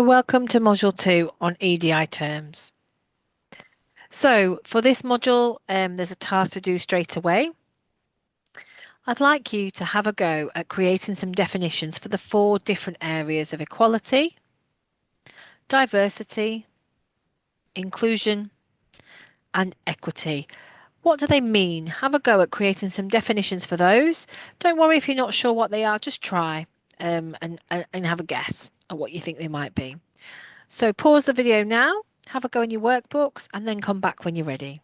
Welcome to Module 2 on EDI Terms. So for this module, there's a task to do straight away. I'd like you to have a go at creating some definitions for the 4 different areas of equality, diversity, inclusion, and equity. What do they mean? Have a go at creating some definitions for those. Don't worry if you're not sure what they are, just try and have a guess at what you think they might be. So pause the video now, have a go in your workbooks, and then come back when you're ready.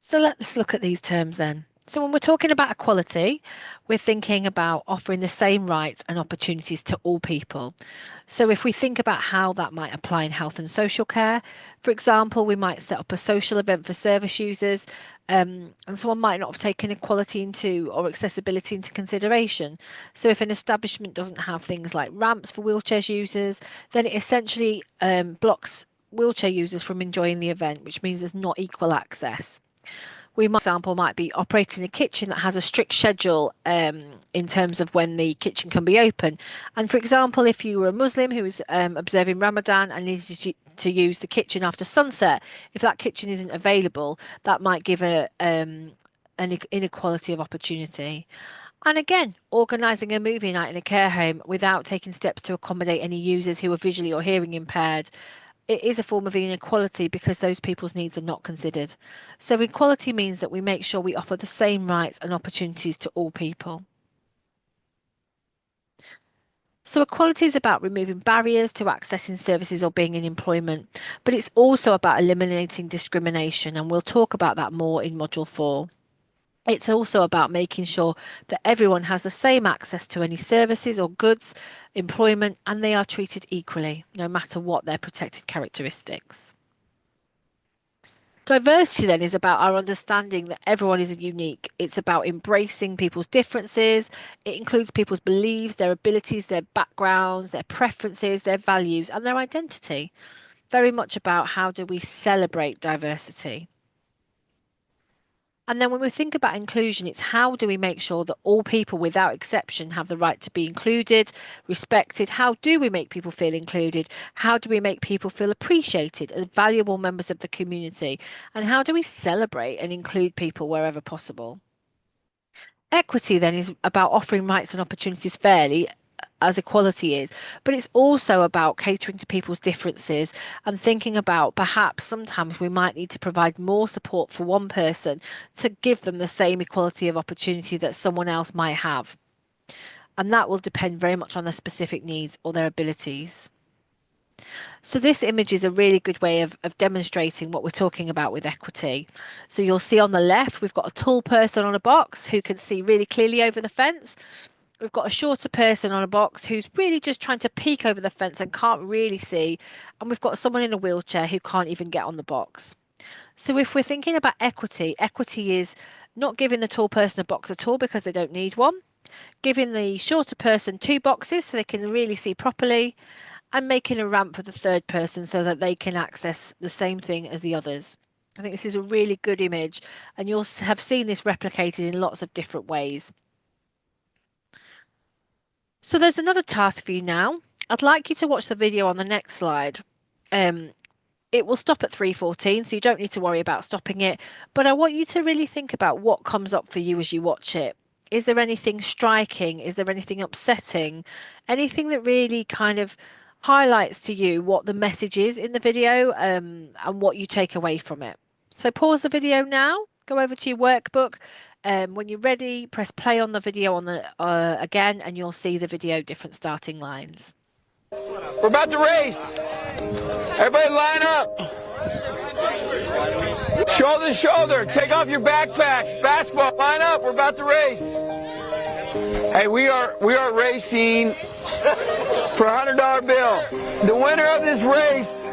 So let's look at these terms then. So when we're talking about equality, we're thinking about offering the same rights and opportunities to all people. So if we think about how that might apply in health and social care, for example, we might set up a social event for service users, and someone might not have taken equality into or accessibility into consideration. So if an establishment doesn't have things like ramps for wheelchair users, then it essentially blocks wheelchair users from enjoying the event, which means there's not equal access. We, for example, might be operating a kitchen that has a strict schedule in terms of when the kitchen can be open. And for example, if you were a Muslim who was observing Ramadan and needed to use the kitchen after sunset, if that kitchen isn't available, that might give an inequality of opportunity. And again, organising a movie night in a care home without taking steps to accommodate any users who are visually or hearing impaired, it is a form of inequality because those people's needs are not considered. So equality means that we make sure we offer the same rights and opportunities to all people. So equality is about removing barriers to accessing services or being in employment, but it's also about eliminating discrimination, and we'll talk about that more in Module 4. It's also about making sure that everyone has the same access to any services or goods, employment, and they are treated equally, no matter what their protected characteristics. Diversity then is about our understanding that everyone is unique. It's about embracing people's differences. It includes people's beliefs, their abilities, their backgrounds, their preferences, their values, and their identity. Very much about how do we celebrate diversity. And then when we think about inclusion, it's how do we make sure that all people without exception have the right to be included, respected? How do we make people feel included? How do we make people feel appreciated as valuable members of the community? And how do we celebrate and include people wherever possible? Equity then is about offering rights and opportunities fairly, as equality is, but it's also about catering to people's differences and thinking about perhaps sometimes we might need to provide more support for one person to give them the same equality of opportunity that someone else might have. And that will depend very much on their specific needs or their abilities. So this image is a really good way of demonstrating what we're talking about with equity. So you'll see on the left, we've got a tall person on a box who can see really clearly over the fence. We've got a shorter person on a box who's really just trying to peek over the fence and can't really see. And we've got someone in a wheelchair who can't even get on the box. So if we're thinking about equity, equity is not giving the tall person a box at all because they don't need one, giving the shorter person 2 boxes so they can really see properly, and making a ramp for the third person so that they can access the same thing as the others. I think this is a really good image, and you'll have seen this replicated in lots of different ways. So there's another task for you now. I'd like you to watch the video on the next slide. It will stop at 3:14, so you don't need to worry about stopping it. But I want you to really think about what comes up for you as you watch it. Is there anything striking? Is there anything upsetting? Anything that really kind of highlights to you what the message is in the video and what you take away from it. So pause the video now, go over to your workbook. When you're ready, press play on the video on the again, and you'll see the video different starting lines. We're about to race. Everybody line up. Shoulder to shoulder. Take off your backpacks. Basketball, line up. We're about to race. Hey, we are racing for a $100 bill. The winner of this race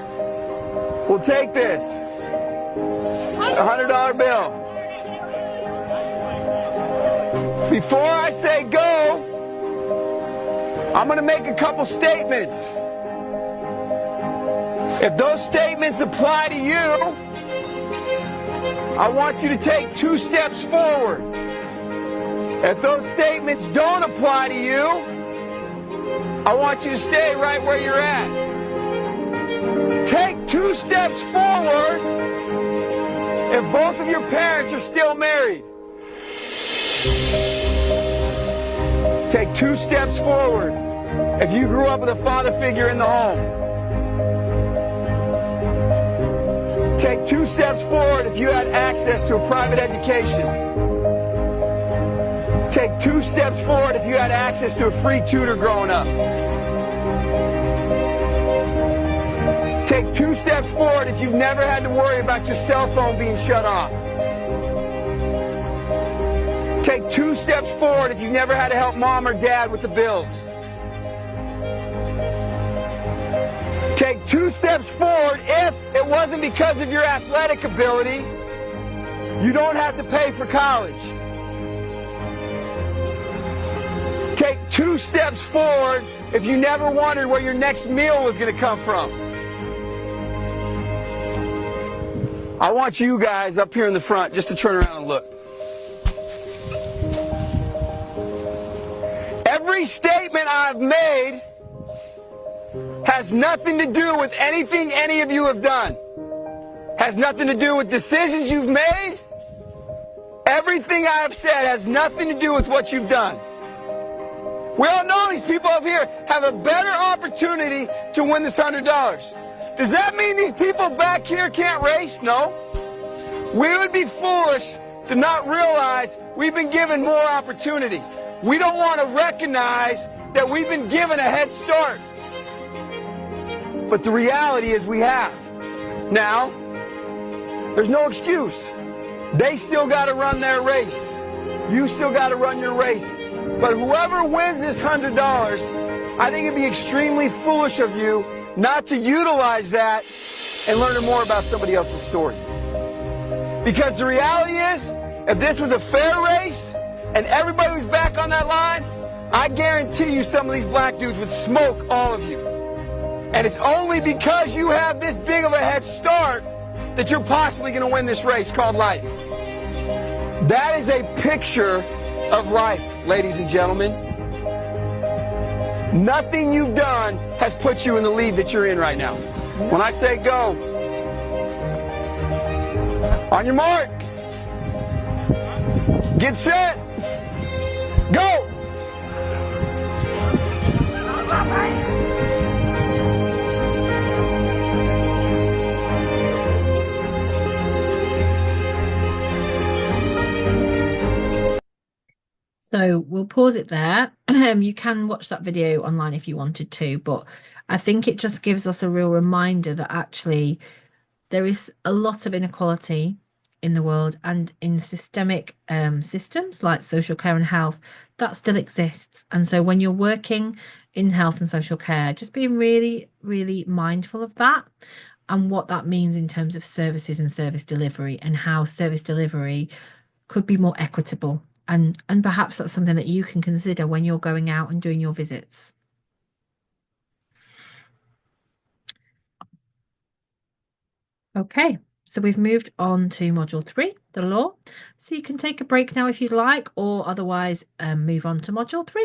will take this. A $100 bill. Before I say go, I'm going to make a couple statements. If those statements apply to you, I want you to take 2 steps forward. If those statements don't apply to you, I want you to stay right where you're at. Take 2 steps forward if both of your parents are still married. Take 2 steps forward if you grew up with a father figure in the home. Take 2 steps forward if you had access to a private education. Take 2 steps forward if you had access to a free tutor growing up. Take 2 steps forward if you've never had to worry about your cell phone being shut off. Take 2 steps forward if you've never had to help mom or dad with the bills. Take 2 steps forward if it wasn't because of your athletic ability, you don't have to pay for college. Take 2 steps forward if you never wondered where your next meal was going to come from. I want you guys up here in the front just to turn around and look. Every statement I've made has nothing to do with anything any of you have done. Has nothing to do with decisions you've made. Everything I have said has nothing to do with what you've done. We all know these people up here have a better opportunity to win this $100. Does that mean these people back here can't race? No. We would be foolish to not realize we've been given more opportunity. We don't want to recognize that we've been given a head start. But the reality is we have. Now, there's no excuse. They still got to run their race. You still got to run your race. But whoever wins this $100, I think it'd be extremely foolish of you not to utilize that and learn more about somebody else's story. Because the reality is, if this was a fair race and everybody was back on that line, I guarantee you some of these black dudes would smoke all of you. And it's only because you have this big of a head start that you're possibly going to win this race called life. That is a picture of life, ladies and gentlemen. Nothing you've done has put you in the lead that you're in right now. When I say go, on your mark, get set, go! So we'll pause it there. You can watch that video online if you wanted to, but I think it just gives us a real reminder that actually there is a lot of inequality in the world and in systemic systems like social care and health that still exists. And so when you're working in health and social care, just being really, really mindful of that and what that means in terms of services and service delivery and how service delivery could be more equitable. And perhaps that's something that you can consider when you're going out and doing your visits. Okay, so we've moved on to module 3, the law. So you can take a break now if you'd like, or otherwise move on to module 3.